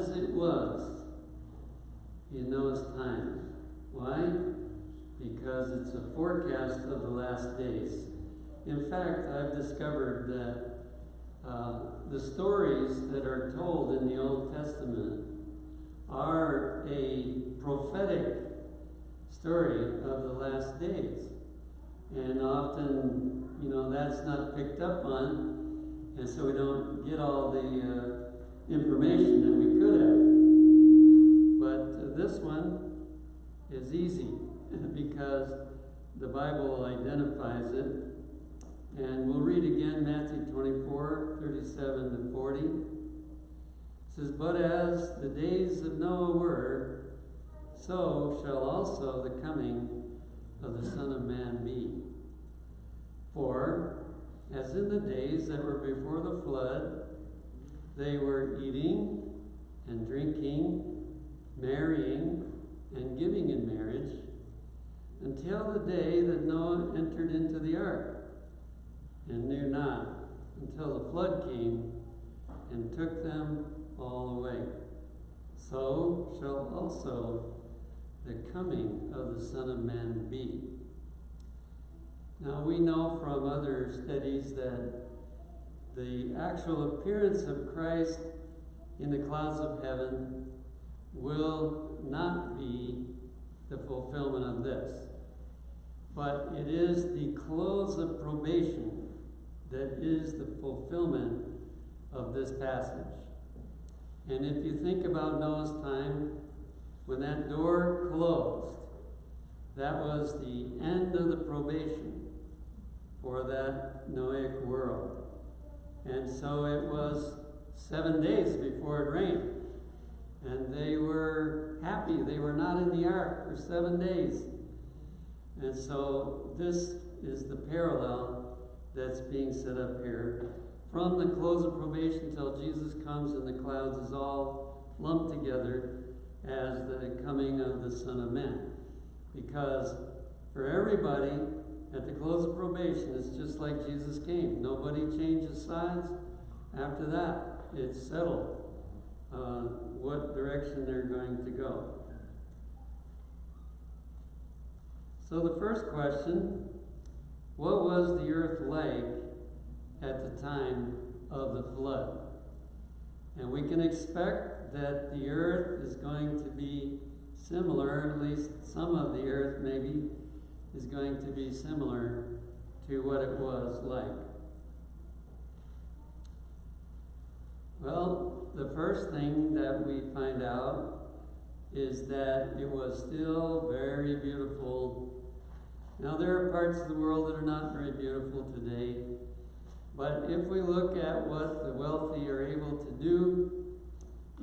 as it was in those times. Why? Because it's a forecast of the last days. In fact, I've discovered that the stories that are told in the Old Testament are a prophetic story of the last days. And often, that's not picked up on, and so we don't get all the information that we could have. But this one is easy because the Bible identifies it. And we'll read again Matthew 24, 37 to 40. It says, "But as the days of Noah were, so shall also the coming of the Son of Man be. For, as in the days that were before the flood, they were eating and drinking, marrying and giving in marriage, until the day that Noah entered into the ark, and knew not, until the flood came and took them all away. So shall also the coming of the Son of Man be." Now we know from other studies that the actual appearance of Christ in the clouds of heaven will not be the fulfillment of this. But it is the close of probation that is the fulfillment of this passage. And if you think about Noah's time, when that door closed, that was the end of the probation for that Noahic world. And so it was 7 days before it rained. And they were happy. They were not in the ark for 7 days. And so this is the parallel that's being set up here. From the close of probation till Jesus comes in the clouds is all lumped together as the coming of the Son of Man. Because for everybody, at the close of probation, it's just like Jesus came. Nobody changes sides. After that, it's settled what direction they're going to go. So the first question, what was the earth like at the time of the flood? And we can expect that the earth is going to be similar, at least some of the earth maybe, is going to be similar to what it was like. Well, the first thing that we find out is that it was still very beautiful. Now, there are parts of the world that are not very beautiful today, but if we look at what the wealthy are able to do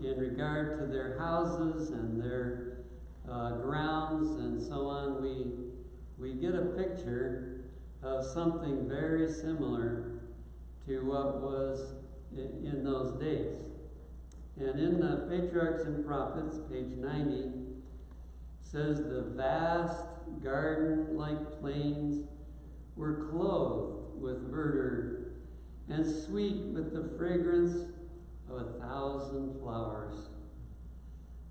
in regard to their houses and their grounds and so on, we get a picture of something very similar to what was in those days. And in the Patriarchs and Prophets, page 90, says the vast garden-like plains were clothed with verdure and sweet with the fragrance of 1,000 flowers.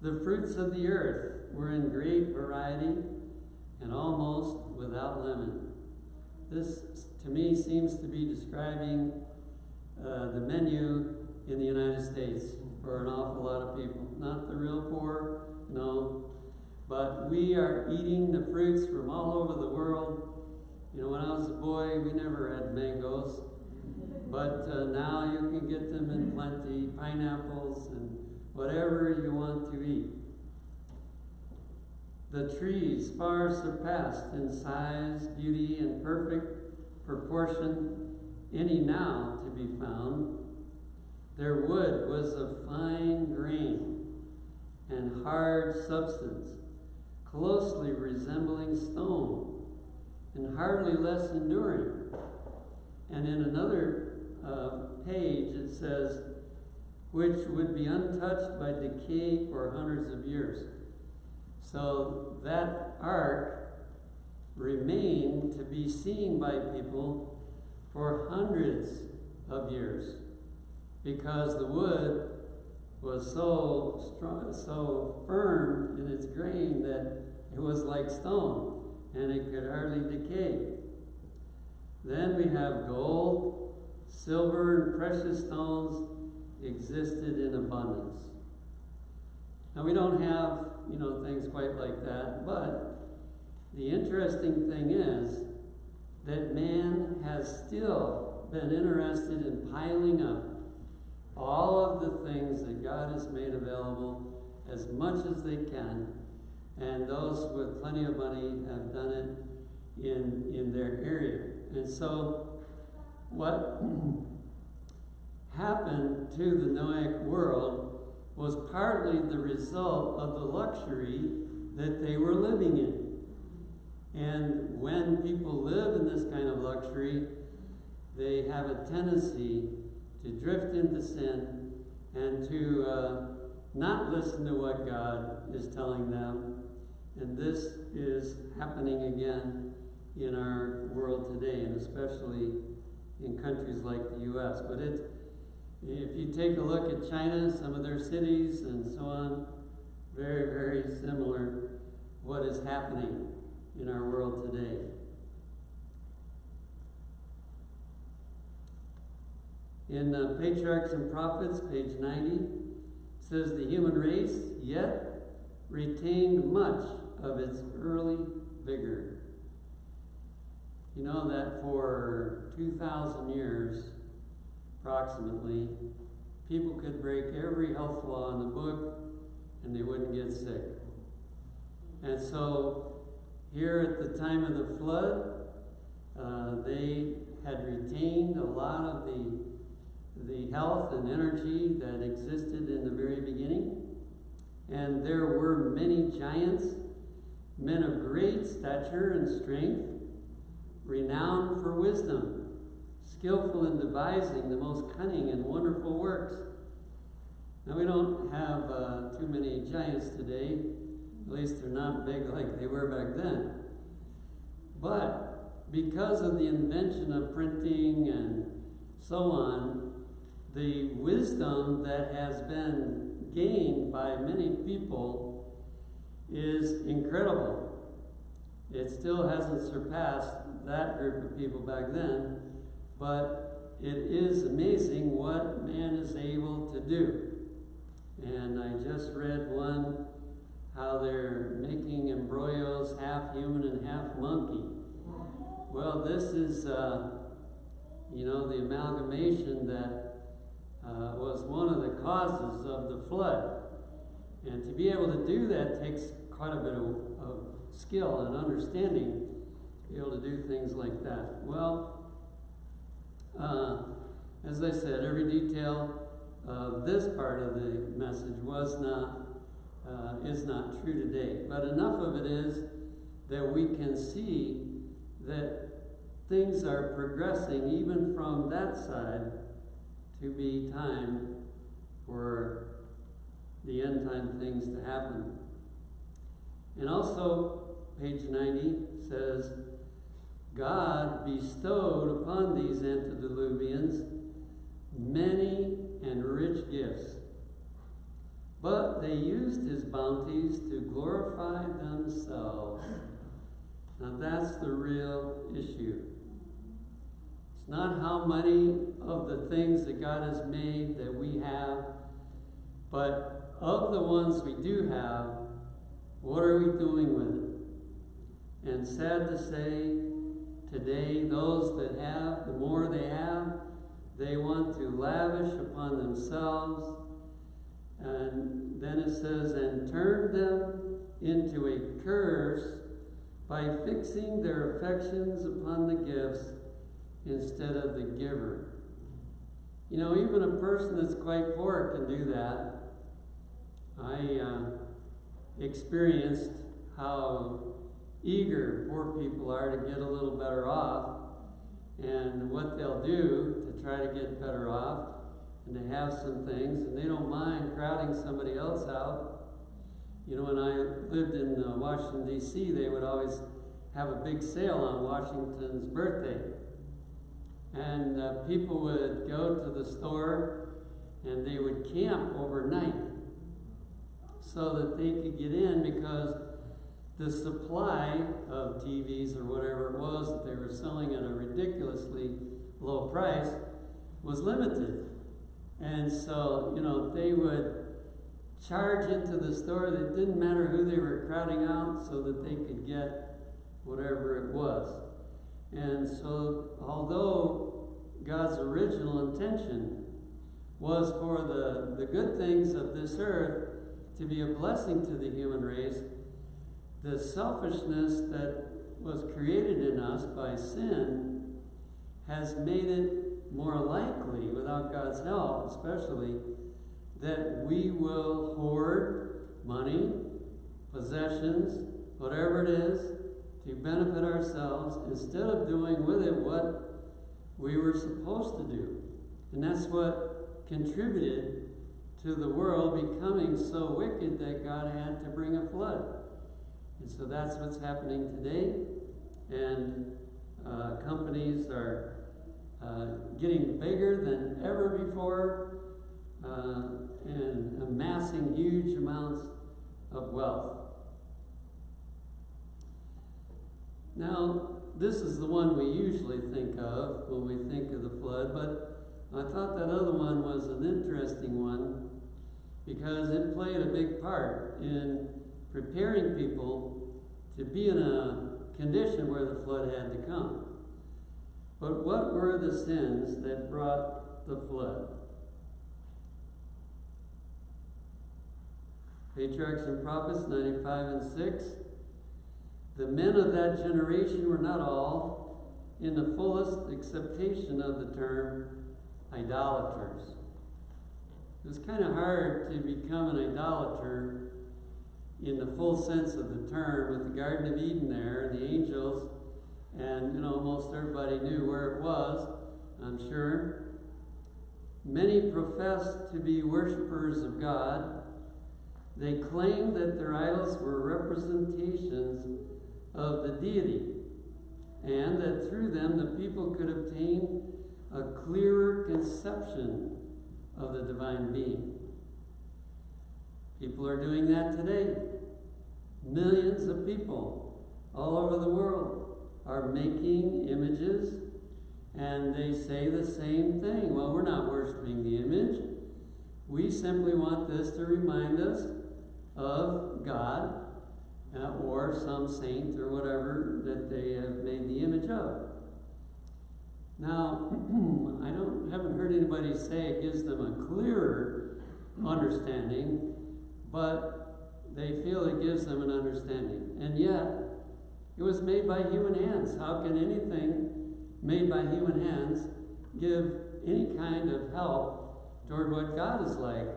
The fruits of the earth were in great variety and almost without limit. This, to me, seems to be describing the menu in the United States for an awful lot of people. Not the real poor, no, but we are eating the fruits from all over the world. You know, when I was a boy, we never had mangoes, but now you can get them in plenty, pineapples and whatever you want to eat. The trees far surpassed in size, beauty, and perfect proportion any now to be found. Their wood was of fine grain and hard substance, closely resembling stone, and hardly less enduring. And in another page it says, which would be untouched by decay for hundreds of years. So that ark remained to be seen by people for hundreds of years, because the wood was so strong, so firm in its grain that it was like stone, and it could hardly decay. Then we have gold, silver, and precious stones existed in abundance. Now we don't have, things quite like that, but the interesting thing is that man has still been interested in piling up all of the things that God has made available as much as they can, and those with plenty of money have done it in their area. And so what happened to the Noahic world was partly the result of the luxury that they were living in. And when people live in this kind of luxury, they have a tendency to drift into sin and to not listen to what God is telling them. And this is happening again in our world today, and especially in countries like the U.S. But if you take a look at China, some of their cities and so on, very, very similar what is happening in our world today. In Patriarchs and Prophets, page 90, it says, the human race yet retained much of its early vigor. You know that for 2,000 years, approximately, people could break every health law in the book and they wouldn't get sick. And so here at the time of the flood, they had retained a lot of the health and energy that existed in the very beginning. And there were many giants, men of great stature and strength, renowned for wisdom, skillful in devising the most cunning and wonderful works. Now we don't have too many giants today, at least they're not big like they were back then. But because of the invention of printing and so on, the wisdom that has been gained by many people is incredible. It still hasn't surpassed that group of people back then, but it is amazing what man is able to do. And I just read one, how they're making embryos half human and half monkey. Well, this is, the amalgamation that was one of the causes of the flood. And to be able to do that takes quite a bit of skill and understanding to be able to do things like that. Well, as I said, every detail of this part of the message is not true today. But enough of it is that we can see that things are progressing even from that side to be time for the end time things to happen. And also, page 90 says, God bestowed upon these antediluvians many and rich gifts, but they used his bounties to glorify themselves. Now that's the real issue. It's not how many of the things that God has made that we have, but of the ones we do have, what are we doing with it? And sad to say, today, those that have, the more they have, they want to lavish upon themselves. And then it says, and turn them into a curse by fixing their affections upon the gifts instead of the giver. Even a person that's quite poor can do that. I experienced how eager poor people are to get a little better off, and what they'll do to try to get better off and to have some things, and they don't mind crowding somebody else out. When I lived in Washington, D.C., they would always have a big sale on Washington's birthday. And people would go to the store and they would camp overnight so that they could get in, because the supply of TVs or whatever it was that they were selling at a ridiculously low price was limited. And so, they would charge into the store. It didn't matter who they were crowding out so that they could get whatever it was. And so, although God's original intention was for the good things of this earth to be a blessing to the human race, the selfishness that was created in us by sin has made it more likely, without God's help especially, that we will hoard money, possessions, whatever it is, to benefit ourselves instead of doing with it what we were supposed to do. And that's what contributed to the world becoming so wicked that God had to bring a flood. And so that's what's happening today. And companies are getting bigger than ever before and amassing huge amounts of wealth. Now, this is the one we usually think of when we think of the flood, but I thought that other one was an interesting one because it played a big part in preparing people to be in a condition where the flood had to come. But what were the sins that brought the flood? Patriarchs and Prophets 95 and 6. The men of that generation were not all, in the fullest acceptation of the term, idolaters. It was kind of hard to become an idolater in the full sense of the term, with the Garden of Eden there, and the angels, and most everybody knew where it was, I'm sure. Many professed to be worshipers of God. They claimed that their idols were representations of the deity, and that through them the people could obtain a clearer conception of the divine being. People are doing that today. Millions of people all over the world are making images, and they say the same thing. Well, we're not worshiping the image. We simply want this to remind us of God or some saint or whatever that they have made the image of. Now, I haven't heard anybody say it gives them a clearer understanding, but they feel it gives them an understanding. And yet, it was made by human hands. How can anything made by human hands give any kind of help toward what God is like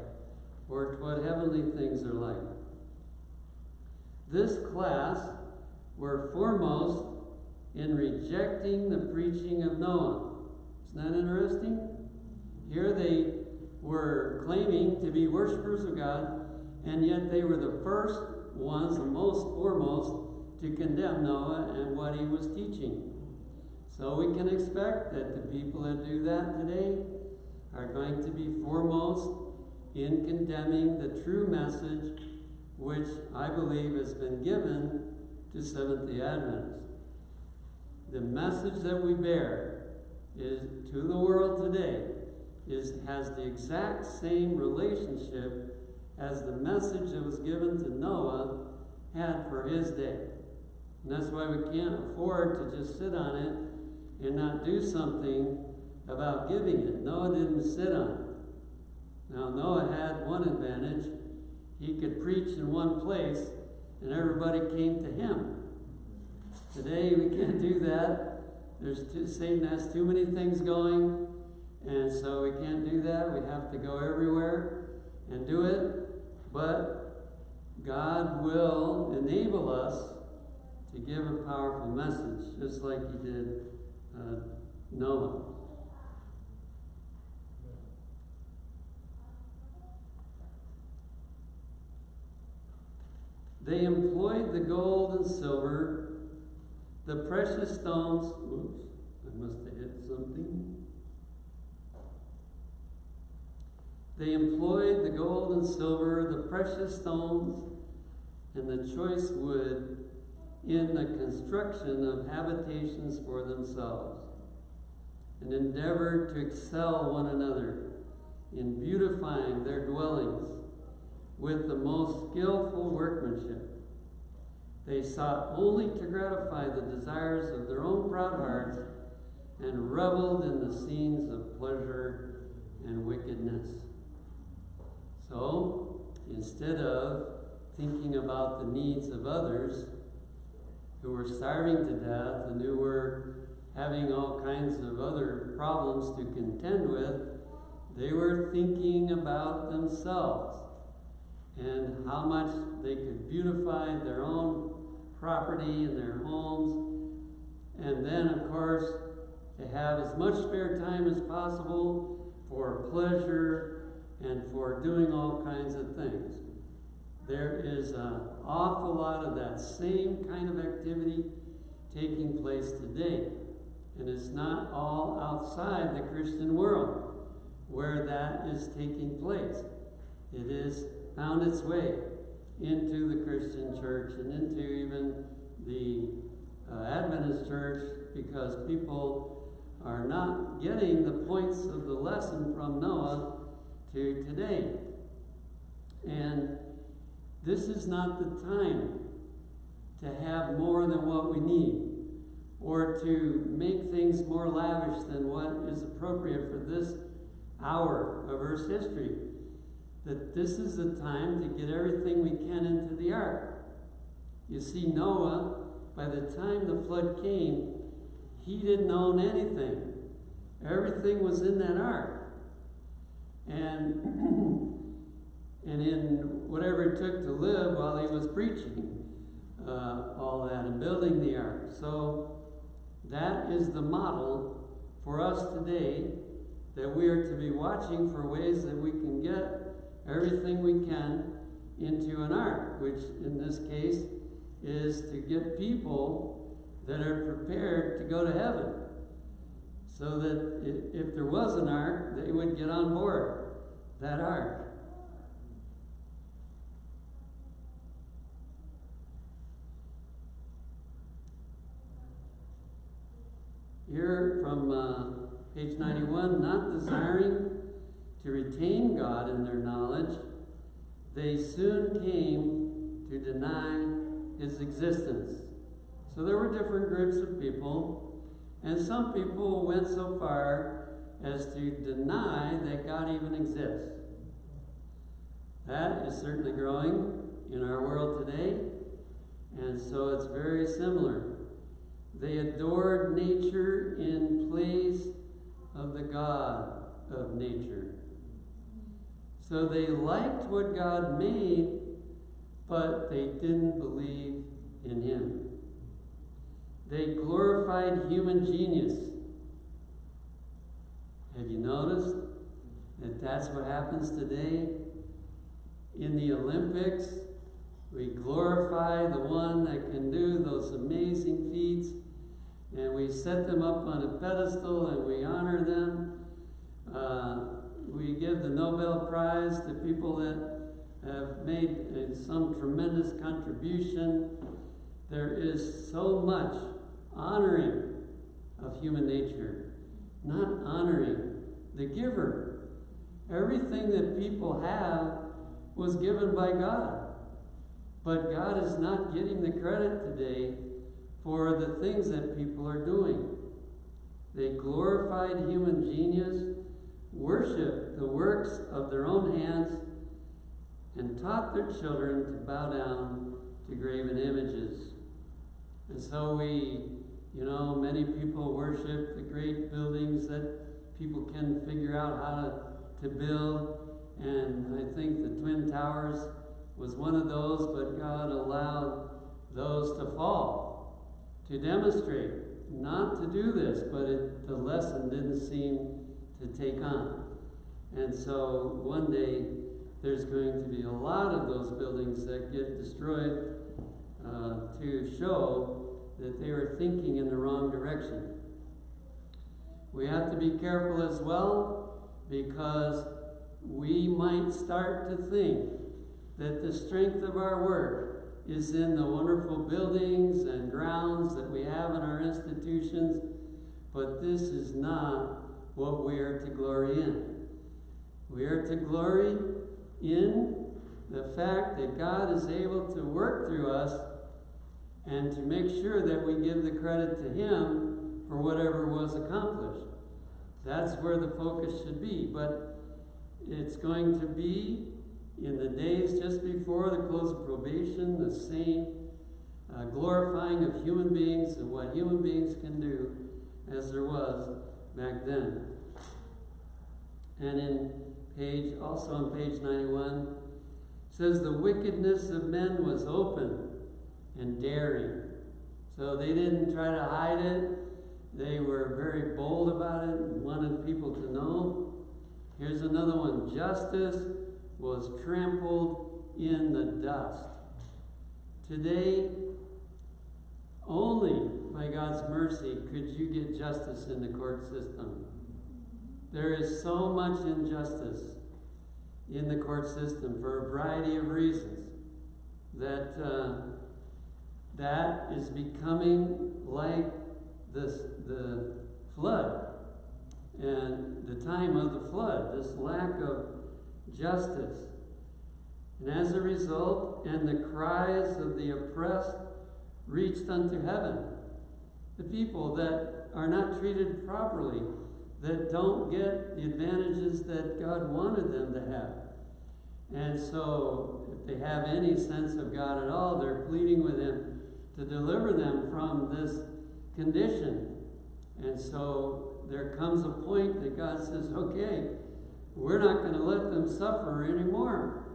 or to what heavenly things are like? This class were foremost in rejecting the preaching of Noah. Isn't that interesting? Here they were claiming to be worshipers of God, and yet they were the first ones, the most foremost, to condemn Noah and what he was teaching. So we can expect that the people that do that today are going to be foremost in condemning the true message which I believe has been given to Seventh-day Adventists. The message that we bear is to the world today has the exact same relationship as the message that was given to Noah had for his day. And that's why we can't afford to just sit on it and not do something about giving it. Noah didn't sit on it. Now, Noah had one advantage. He could preach in one place, and everybody came to him. Today, we can't do that. Satan has too many things going, and so we can't do that. We have to go everywhere and do it. But God will enable us to give a powerful message, just like he did Noah. They employed the gold and silver, the precious stones. Oops, I must have hit something. They employed the gold and silver, the precious stones, and the choice wood in the construction of habitations for themselves, and endeavored to excel one another in beautifying their dwellings with the most skillful workmanship. They sought only to gratify the desires of their own proud hearts and reveled in the scenes of pleasure and wickedness. So, instead of thinking about the needs of others who were starving to death and who were having all kinds of other problems to contend with, they were thinking about themselves and how much they could beautify their own property and their homes, and then, of course, to have as much spare time as possible for pleasure and for doing all kinds of things. There is an awful lot of that same kind of activity taking place today. And it's not all outside the Christian world where that is taking place. It has found its way into the Christian church and into even the Adventist church, because people are not getting the points of the lesson from Noah to today. And this is not the time to have more than what we need, or to make things more lavish than what is appropriate for this hour of Earth's history. That this is the time to get everything we can into the ark. You see, Noah, by the time the flood came, he didn't own anything. Everything was in that ark. And in whatever it took to live while he was preaching all that and building the ark. So that is the model for us today, that we are to be watching for ways that we can get everything we can into an ark, which in this case is to get people that are prepared to go to heaven, so that if there was an ark, they would get on board that ark. Here from page 91, not desiring to retain God in their knowledge, they soon came to deny his existence. So there were different groups of people, and some people went so far as to deny that God even exists. That is certainly growing in our world today, and so it's very similar. They adored nature in place of the God of nature. So they liked what God made, but they didn't believe in him. They glorified human genius. Have you noticed that that's what happens today? In the Olympics, we glorify the one that can do those amazing feats, and we set them up on a pedestal and we honor them. We give the Nobel Prize to people that have made some tremendous contribution. There is so much honoring of human nature, not honoring the giver. Everything that people have was given by God. But God is not getting the credit today for the things that people are doing. They glorified human genius, worshiped the works of their own hands, and taught their children to bow down to graven images. And so many people worship the great buildings that people can figure out how to build. And I think the Twin Towers was one of those, but God allowed those to fall to demonstrate not to do this, but the lesson didn't seem to take on. And so one day there's going to be a lot of those buildings that get destroyed to show that they were thinking in the wrong direction. We have to be careful as well, because we might start to think that the strength of our work is in the wonderful buildings and grounds that we have in our institutions, but this is not what we are to glory in. We are to glory in the fact that God is able to work through us and to make sure that we give the credit to Him for whatever was accomplished. That's where the focus should be. But it's going to be in the days just before the close of probation, the same glorifying of human beings and what human beings can do as there was back then. And also on page 91, it says the wickedness of men was open and daring. So they didn't try to hide it. They were very bold about it and wanted people to know. Here's another one. Justice was trampled in the dust. Today, only by God's mercy could you get justice in the court system. There is so much injustice in the court system for a variety of reasons that that is becoming like the flood and the time of the flood, this lack of justice. And as a result, and the cries of the oppressed reached unto heaven. The people that are not treated properly, that don't get the advantages that God wanted them to have. And so, if they have any sense of God at all, they're pleading with Him to deliver them from this condition. And so, there comes a point that God says, okay, we're not going to let them suffer anymore.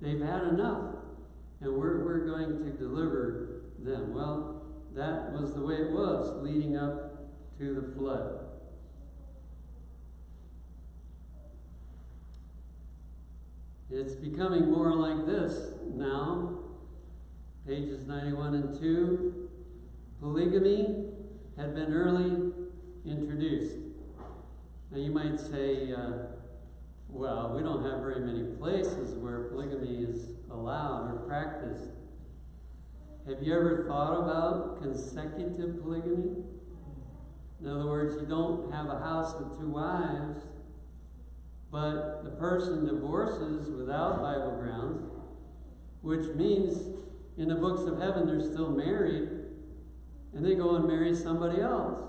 They've had enough. And we're going to deliver them. Well, that was the way it was leading up to the flood. It's becoming more like this now. Pages 91 and 2. Polygamy had been early introduced. Now you might say, well, we don't have very many places where polygamy is allowed or practiced. Have you ever thought about consecutive polygamy? In other words, you don't have a house with two wives, but the person divorces without Bible grounds, which means in the books of heaven they're still married, and they go and marry somebody else.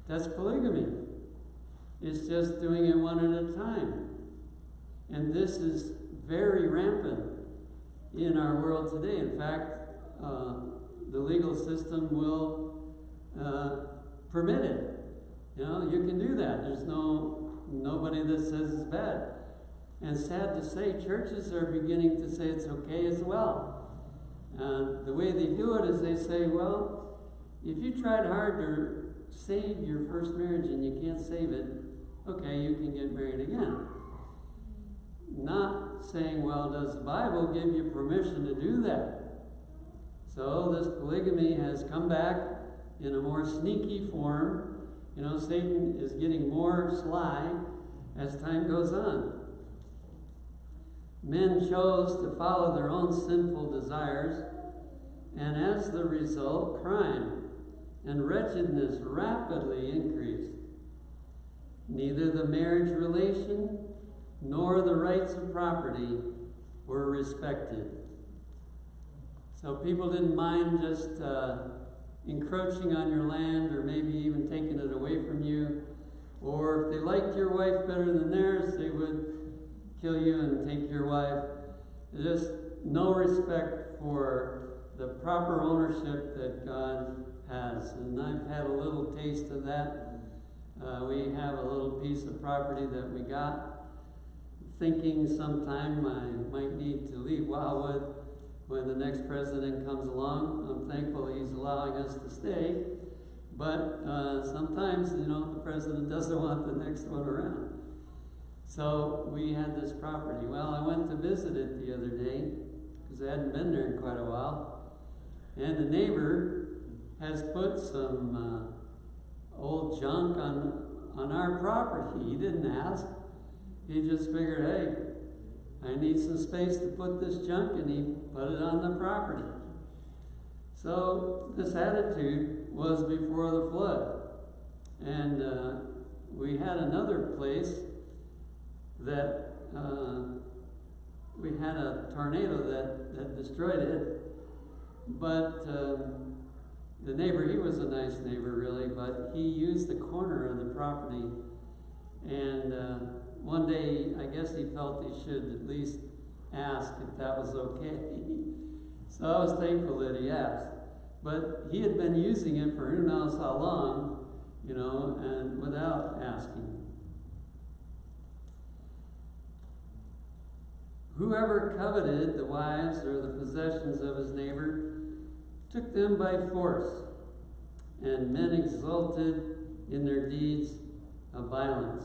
That's polygamy. It's just doing it one at a time. And this is very rampant in our world today. In fact, the legal system will permit it. You know, you can do that. There's nobody that says it's bad. And sad to say, churches are beginning to say it's okay as well. The way they do it is they say, well, if you tried hard to save your first marriage and you can't save it, okay, you can get married again. Not saying, well, does the Bible give you permission to do that? So this polygamy has come back in a more sneaky form. You know, Satan is getting more sly as time goes on. Men chose to follow their own sinful desires, and as the result, crime and wretchedness rapidly increased. Neither the marriage relation nor the rights of property were respected. So people didn't mind just encroaching on your land or maybe even taking it away from you. Or if they liked your wife better than theirs, they would kill you and take your wife. Just no respect for the proper ownership that God has. And I've had a little taste of that. We have a little piece of property that we got, thinking sometime I might need to leave Wildwood when the next president comes along. I'm thankful he's allowing us to stay. But sometimes, you know, the president doesn't want the next one around. So we had this property. Well, I went to visit it the other day because I hadn't been there in quite a while. And the neighbor has put some old junk on our property. He didn't ask. He just figured, hey, I need some space to put this junk, and he put it on the property. So this attitude was before the flood. And we had another place that we had a tornado that destroyed it. But the neighbor, he was a nice neighbor really, but he used the corner of the property. And one day, I guess he felt he should at least ask if that was okay. So I was thankful that he asked. But he had been using it for who knows how long, you know, and without asking. Whoever coveted the wives or the possessions of his neighbor took them by force, and men exulted in their deeds of violence.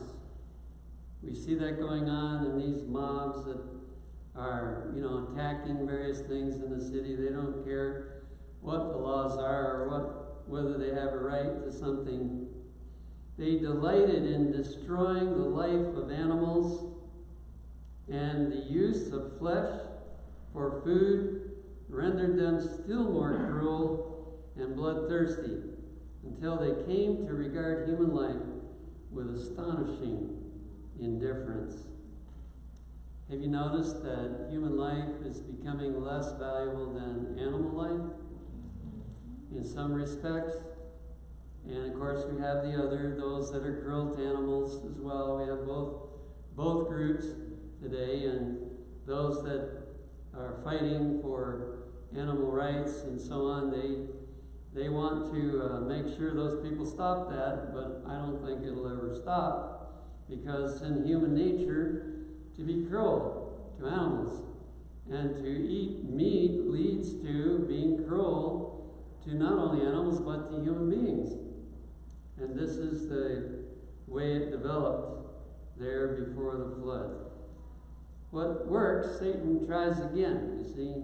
We see that going on in these mobs that are, you know, attacking various things in the city. They don't care what the laws are or whether they have a right to something. They delighted in destroying the life of animals, and the use of flesh for food rendered them still more cruel and bloodthirsty, until they came to regard human life with astonishing indifference. Have you noticed that human life is becoming less valuable than animal life in some respects? And of course we have the other, those that are cruel to animals as well. We have both groups today, and those that are fighting for animal rights and so on, they want to make sure those people stop that, but I don't think it'll ever stop, because in human nature to be cruel to animals, and to eat meat leads to being cruel to not only animals but to human beings. And this is the way it developed there before the flood. What works, Satan tries again, you see.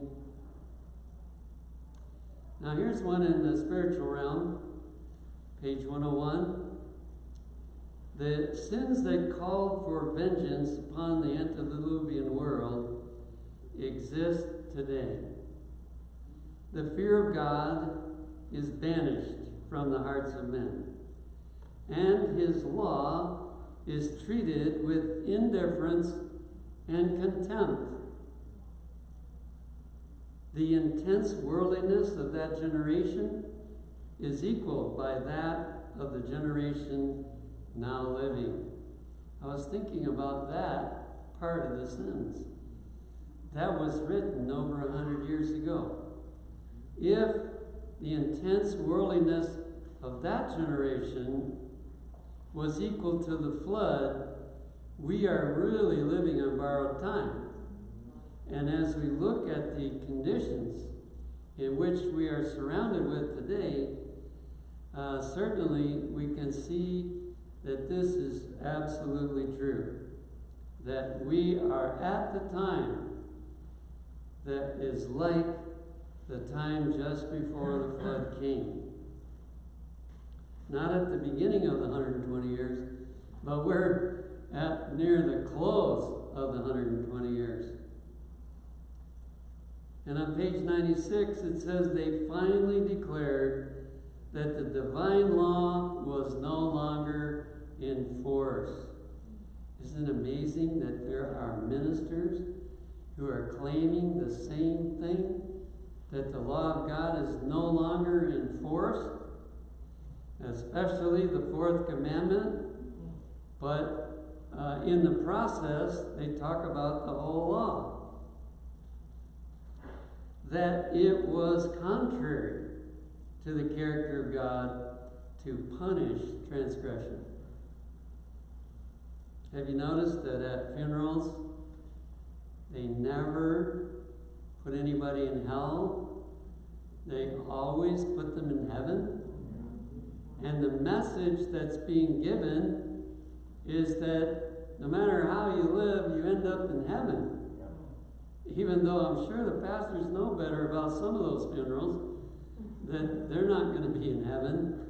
Now here's one in the spiritual realm, page 101. The sins that called for vengeance upon the antediluvian world exist today. The fear of God is banished from the hearts of men, and his law is treated with indifference and contempt. The intense worldliness of that generation is equaled by that of the generation now living. I was thinking about that part of the sins. That was written over 100 years ago. If the intense worldliness of that generation was equal to the flood, we are really living on borrowed time. And as we look at the conditions in which we are surrounded with today, certainly we can see that this is absolutely true. That we are at the time that is like the time just before the flood came. Not at the beginning of the 120 years, but we're at near the close of the 120 years. And on page 96 it says they finally declared that the divine law was no longer in force. Isn't it amazing that there are ministers who are claiming the same thing, that the law of God is no longer in force, especially the fourth commandment, but in the process they talk about the whole law. That it was contrary to the character of God to punish transgression. Have you noticed that at funerals they never put anybody in hell? They always put them in heaven. And the message that's being given is that no matter how you live, you end up in heaven. Even though I'm sure the pastors know better about some of those funerals, that they're not going to be in heaven.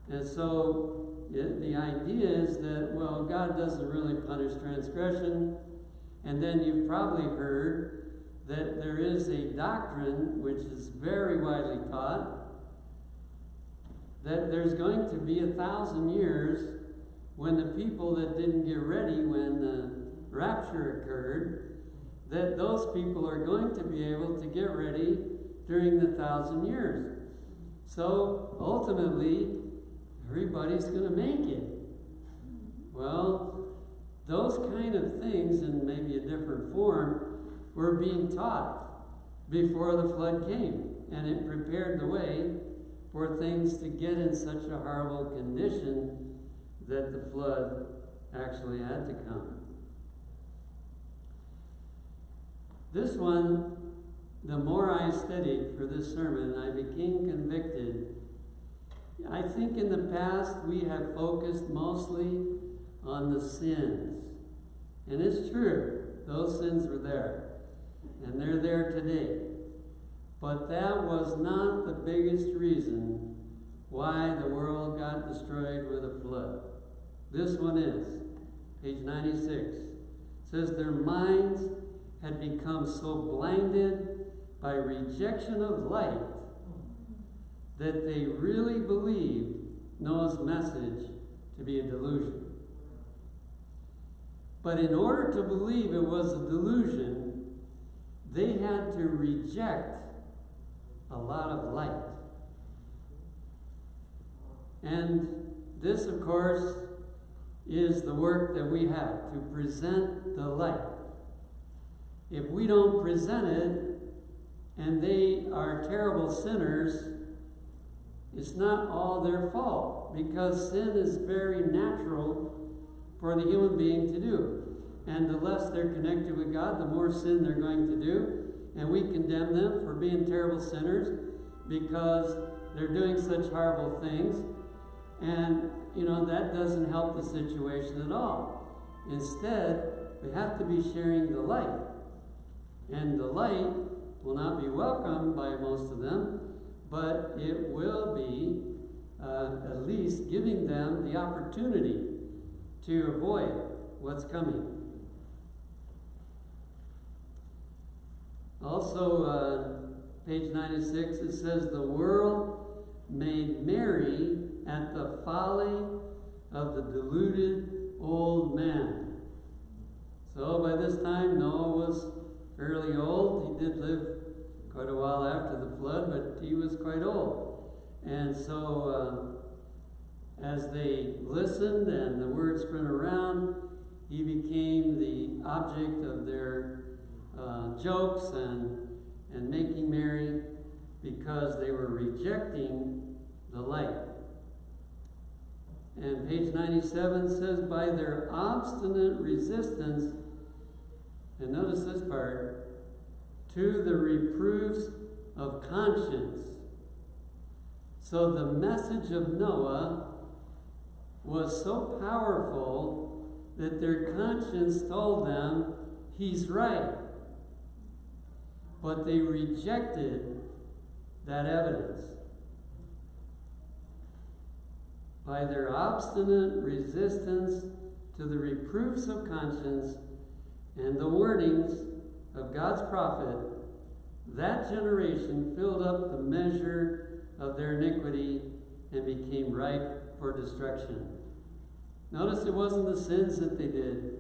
And so the idea is that, well, God doesn't really punish transgression. And then you've probably heard that there is a doctrine which is very widely taught that there's going to be 1,000 years when the people that didn't get ready when the rapture occurred, that those people are going to be able to get ready during the 1,000 years. So ultimately, everybody's going to make it. Well, those kind of things, in maybe a different form, were being taught before the flood came. And it prepared the way for things to get in such a horrible condition that the flood actually had to come. This one, the more I studied for this sermon, I became convicted. I think in the past we have focused mostly on the sins. And it's true, those sins were there. And they're there today. But that was not the biggest reason why the world got destroyed with a flood. This one is, page 96. It says, their minds had become so blinded by rejection of light that they really believed Noah's message to be a delusion. But in order to believe it was a delusion, they had to reject a lot of light. And this, of course, is the work that we have, to present the light. If we don't present it, and they are terrible sinners, it's not all their fault, because sin is very natural for the human being to do. And the less they're connected with God, the more sin they're going to do. And we condemn them for being terrible sinners because they're doing such horrible things. And, that doesn't help the situation at all. Instead, we have to be sharing the light. And the light will not be welcomed by most of them, but it will be at least giving them the opportunity to avoid what's coming. Also, page 96, it says, the world made merry at the folly of the deluded old man. So by this time, Noah was fairly old. He did live quite a while after the flood, but he was quite old. And so as they listened and the word spread around, he became the object of their jokes and making merry because they were rejecting the light. And page 97 says, by their obstinate resistance, and notice this part, to the reproofs of conscience. So the message of Noah was so powerful that their conscience told them he's right. But they rejected that evidence. By their obstinate resistance to the reproofs of conscience and the warnings of God's prophet, that generation filled up the measure of their iniquity and became ripe for destruction. Notice it wasn't the sins that they did.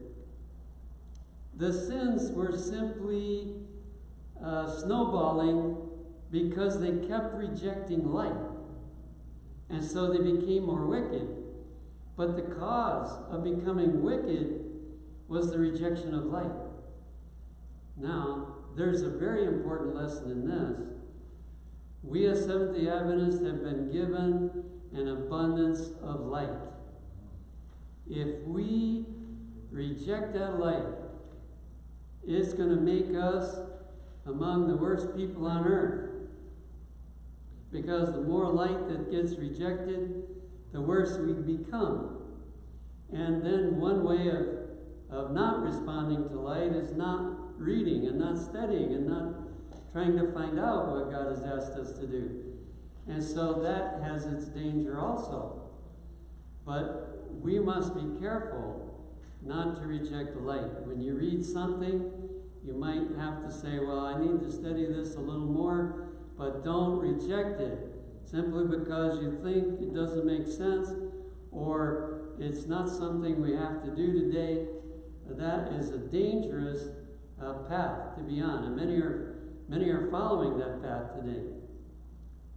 The sins were simply snowballing because they kept rejecting light. And so they became more wicked. But the cause of becoming wicked was the rejection of light. Now, there's a very important lesson in this. We as Seventh-day Adventists have been given an abundance of light. If we reject that light, it's going to make us among the worst people on earth. Because the more light that gets rejected, the worse we become. And then one way of not responding to light is not reading and not studying and not trying to find out what God has asked us to do. And so that has its danger also. But we must be careful not to reject the light. When you read something, you might have to say, well, I need to study this a little more, but don't reject it simply because you think it doesn't make sense or it's not something we have to do today. That is a dangerous path to be on, and many are following that path today.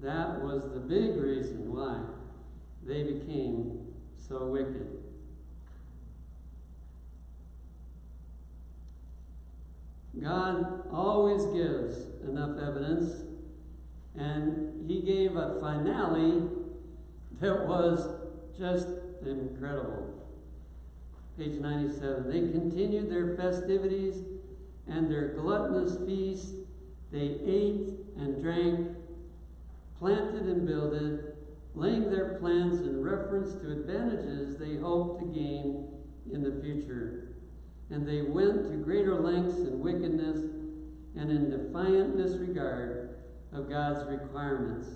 That was the big reason why they became so wicked. God always gives enough evidence, and he gave a finale that was just incredible. Page 97. They continued their festivities and their gluttonous feasts. They ate and drank, planted and builded, laying their plans in reference to advantages they hoped to gain in the future. And they went to greater lengths in wickedness and in defiant disregard of God's requirements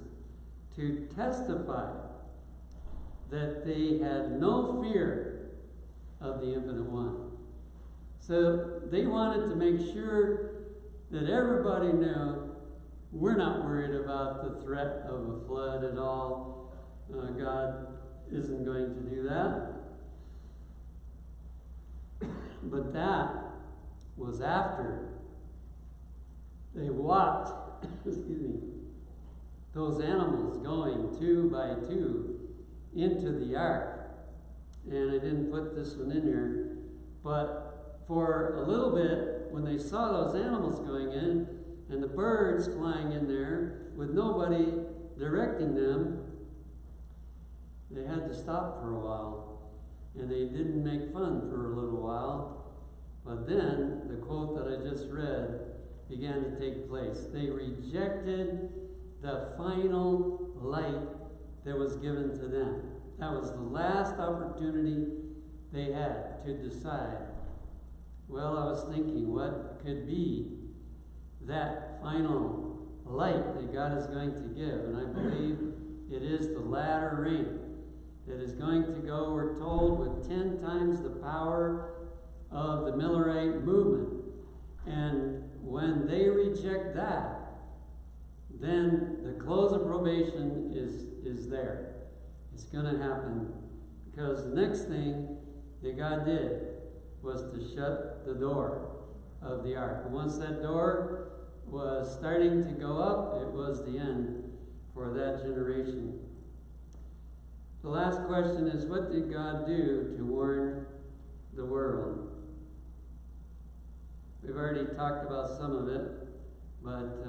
to testify that they had no fear of the Infinite One. So they wanted to make sure that everybody knew we're not worried about the threat of a flood at all. God isn't going to do that. But that was after they watched those animals going 2 by 2 into the ark. And I didn't put this one in here, but for a little bit, when they saw those animals going in and the birds flying in there with nobody directing them, they had to stop for a while. And they didn't make fun for a little while. But then the quote that I just read began to take place. They rejected the final light that was given to them. That was the last opportunity they had to decide. Well, I was thinking, what could be that final light that God is going to give? And I believe it is the latter rain that is going to go, we're told, with 10 times the power of the Millerite movement. And when they reject that, then the close of probation is there. It's going to happen. Because the next thing that God did was to shut the door of the ark. And once that door was starting to go up, it was the end for that generation. The last question is, what did God do to warn the world? We've already talked about some of it, but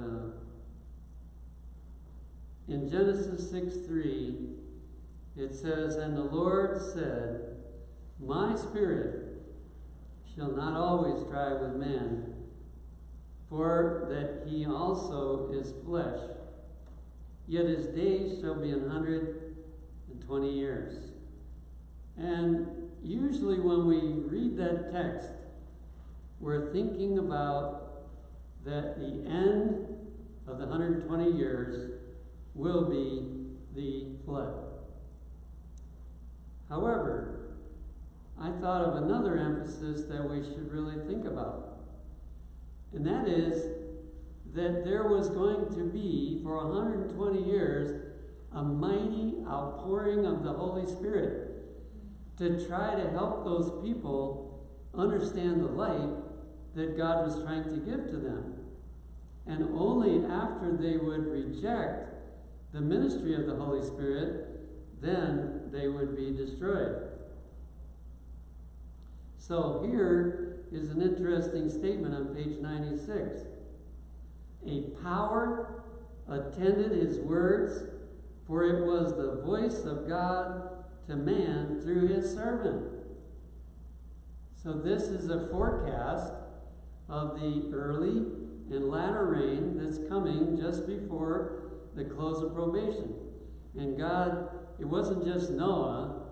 in Genesis 6:3, it says, "And the Lord said, My spirit shall not always strive with man, for that he also is flesh. Yet his days shall be 120 years." And usually when we read that text, we're thinking about that the end of the 120 years will be the flood. However, I thought of another emphasis that we should really think about. And that is that there was going to be, for 120 years, a mighty outpouring of the Holy Spirit to try to help those people understand the light that God was trying to give to them. And only after they would reject the ministry of the Holy Spirit, then they would be destroyed. So here is an interesting statement on page 96. "A power attended his words, for it was the voice of God to man through his servant." So this is a forecast of the early and latter rain that's coming just before the close of probation. And God, it wasn't just Noah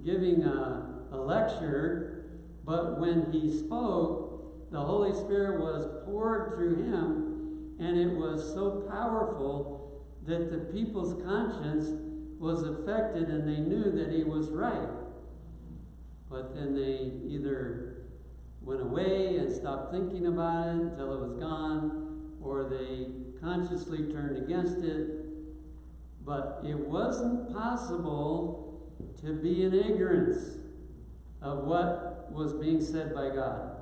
giving a lecture, but when he spoke, the Holy Spirit was poured through him, and it was so powerful that the people's conscience was affected and they knew that he was right. but then they either went away and stopped thinking about it until it was gone, or they consciously turned against it. But it wasn't possible to be in ignorance of what was being said by God.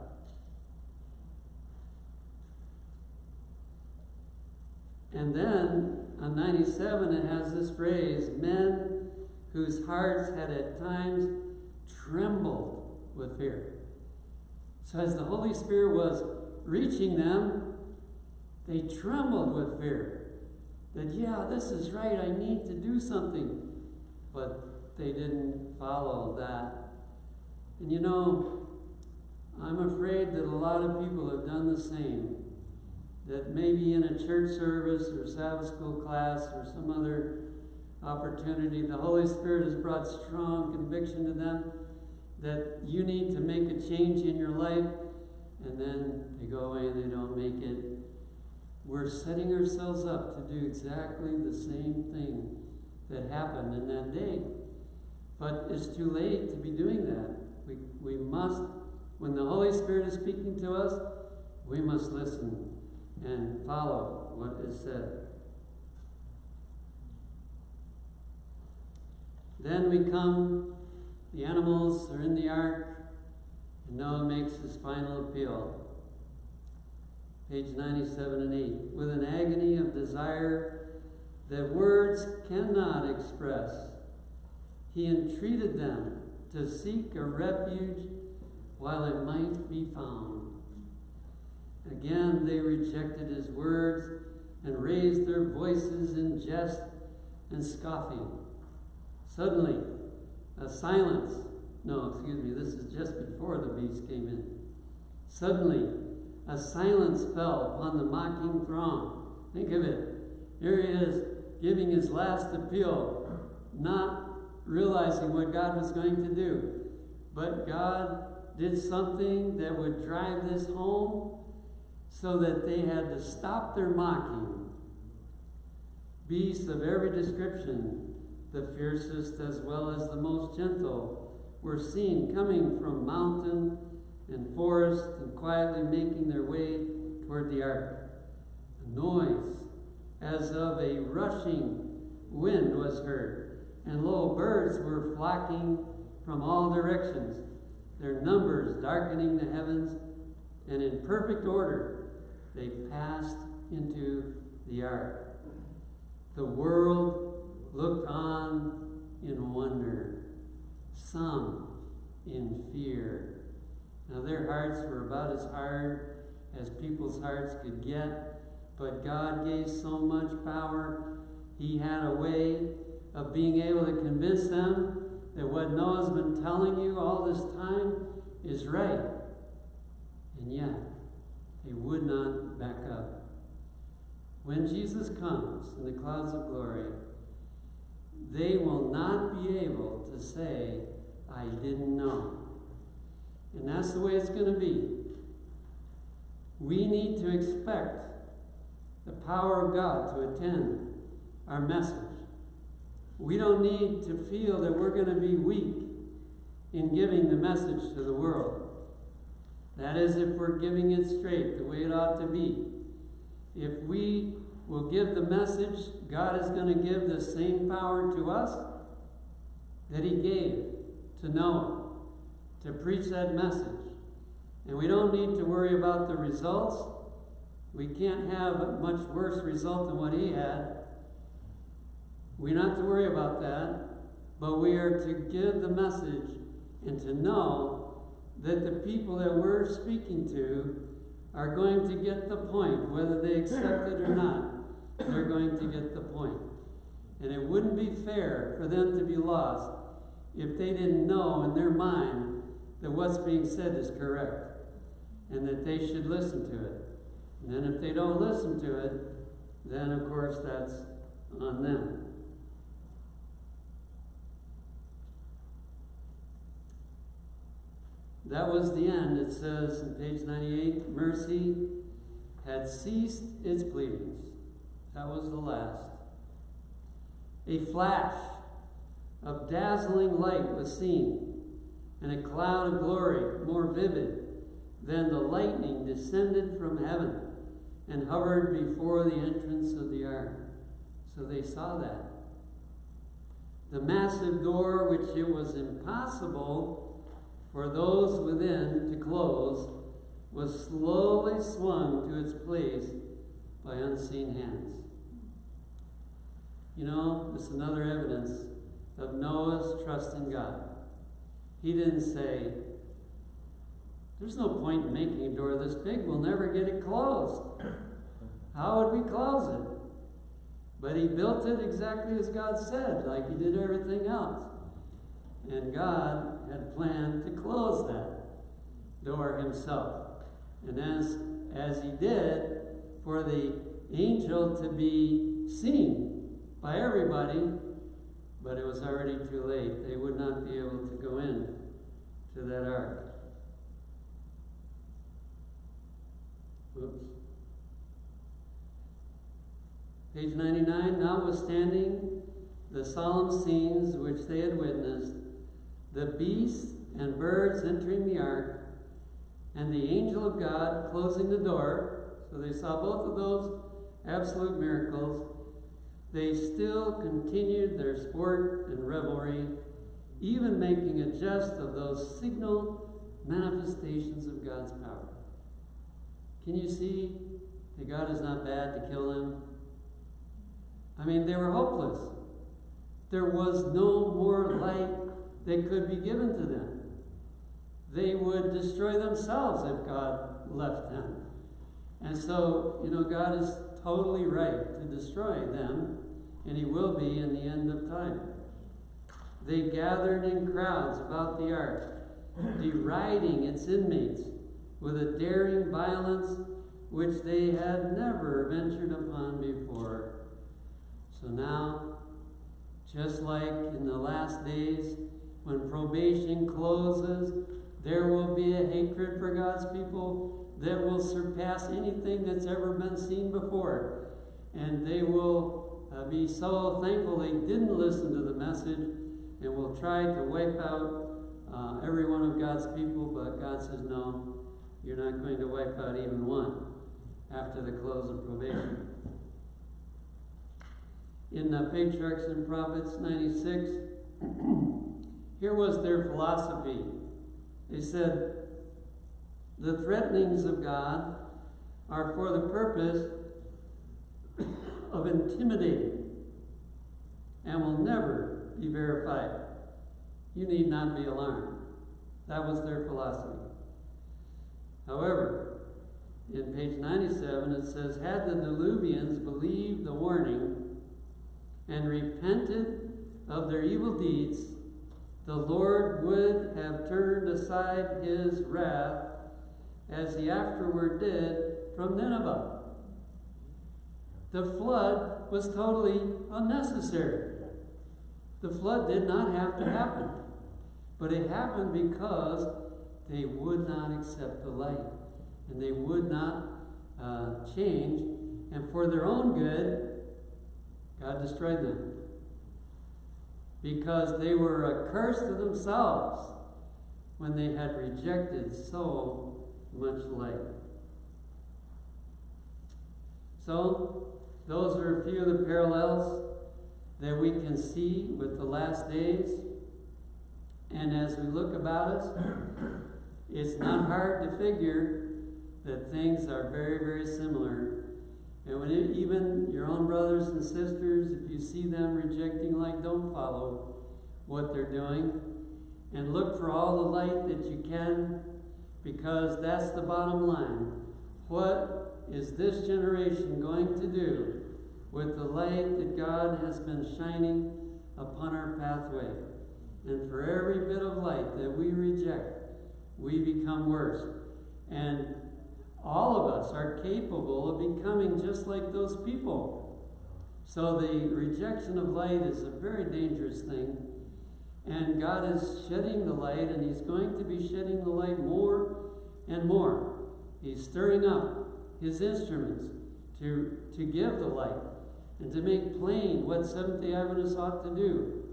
And then on 97 it has this phrase, men whose hearts had at times trembled with fear. So as the Holy Spirit was reaching them, they trembled with fear. That, yeah, this is right, I need to do something. But they didn't follow that. And you know, I'm afraid that a lot of people have done the same. That maybe in a church service or Sabbath school class or some other opportunity, the Holy Spirit has brought strong conviction to them that you need to make a change in your life, and then they go away and they don't make it. We're setting ourselves up to do exactly the same thing that happened in that day. But it's too late to be doing that. We must, when the Holy Spirit is speaking to us, we must listen and follow what is said. Then we come, the animals are in the ark, and Noah makes his final appeal. Page 97 and 8. With an agony of desire that words cannot express, he entreated them to seek a refuge while it might be found. Again they rejected his words and raised their voices in jest and scoffing. Suddenly, a silence. No, excuse me, this is just before the beast came in. Suddenly, a silence fell upon the mocking throng. Think of it. Here he is giving his last appeal, not realizing what God was going to do. But God did something that would drive this home so that they had to stop their mocking. Beasts of every description, the fiercest as well as the most gentle, were seen coming from mountain and forest and quietly making their way toward the ark. A noise as of a rushing wind was heard, and lo, birds were flocking from all directions, their numbers darkening the heavens, and in perfect order they passed into the ark. The world looked on in wonder, some in fear. Now their hearts were about as hard as people's hearts could get, but God gave so much power. He had a way of being able to convince them that what Noah's been telling you all this time is right. And yet, they would not back up. When Jesus comes in the clouds of glory, they will not be able to say, I didn't know. And that's the way it's going to be. We need to expect the power of God to attend our message. We don't need to feel that we're going to be weak in giving the message to the world. That is, if we're giving it straight, the way it ought to be. If we will give the message, God is going to give the same power to us that he gave to Noah to preach that message. And we don't need to worry about the results. We can't have a much worse result than what he had. We don't have to worry about that, but we are to give the message and to know that the people that we're speaking to are going to get the point, whether they accept it or not. They're going to get the point. And it wouldn't be fair for them to be lost if they didn't know in their mind that what's being said is correct and that they should listen to it. And then if they don't listen to it, then of course that's on them. That was the end. It says in page 98, mercy had ceased its pleadings. That was the last. A flash of dazzling light was seen, and a cloud of glory, more vivid than the lightning, descended from heaven and hovered before the entrance of the ark. So they saw that. The massive door, which it was impossible for those within to close, was slowly swung to its place by unseen hands. You know, it's another evidence of Noah's trust in God. He didn't say, there's no point in making a door this big, we'll never get it closed. How would we close it? But he built it exactly as God said, like he did everything else. And God had planned to close that door himself. And as he did, for the angel to be seen by everybody, but it was already too late. They would not be able to go in to that ark. Whoops. Page 99, notwithstanding the solemn scenes which they had witnessed, the beasts and birds entering the ark, and the angel of God closing the door, so they saw both of those absolute miracles, they still continued their sport and revelry, even making a jest of those signal manifestations of God's power. Can you see that God is not bad to kill them? I mean, they were hopeless. There was no more light that could be given to them. They would destroy themselves if God left them. And so, you know, God is totally right to destroy them, and he will be in the end of time. They gathered in crowds about the ark, deriding its inmates with a daring violence which they had never ventured upon before. So now, just like in the last days, when probation closes, there will be a hatred for God's people that will surpass anything that's ever been seen before. And they will be so thankful they didn't listen to the message, and will try to wipe out every one of God's people, but God says, no, you're not going to wipe out even one after the close of probation. In Patriarchs and Prophets 96, here was their philosophy. They said, the threatenings of God are for the purpose of intimidating and will never be verified. You need not be alarmed. That was their philosophy. However, in page 97 it says, had the Diluvians believed the warning and repented of their evil deeds, the Lord would have turned aside his wrath as he afterward did from Nineveh. The flood was totally unnecessary. The flood did not have to happen. But it happened because they would not accept the light. And they would not change. And for their own good, God destroyed them. Because they were a curse to themselves when they had rejected so much light. So, those are a few of the parallels that we can see with the last days. And as we look about us, it's not hard to figure that things are very, very similar. And when even your own brothers and sisters, if you see them rejecting light, don't follow what they're doing. And look for all the light that you can, because that's the bottom line. What is this generation going to do with the light that God has been shining upon our pathway? And for every bit of light that we reject, we become worse. And all of us are capable of becoming just like those people. So the rejection of light is a very dangerous thing. And God is shedding the light, and he's going to be shedding the light more and more. He's stirring up his instruments to give the light and to make plain what Seventh-day Adventists ought to do,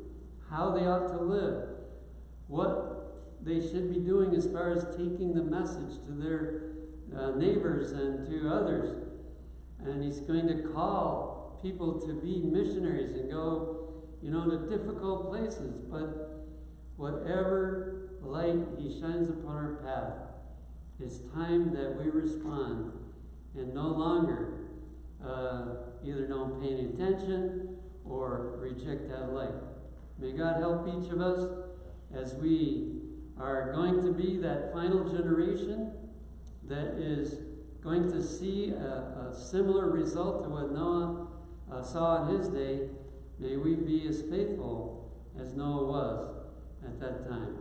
how they ought to live, what they should be doing as far as taking the message to their neighbors and to others. And he's going to call people to be missionaries and go, to difficult places. But whatever light he shines upon our path, it's time that we respond and no longer either don't pay any attention or reject that light. May God help each of us as we are going to be that final generation that is going to see a similar result to what Noah saw in his day. May we be as faithful as Noah was at that time.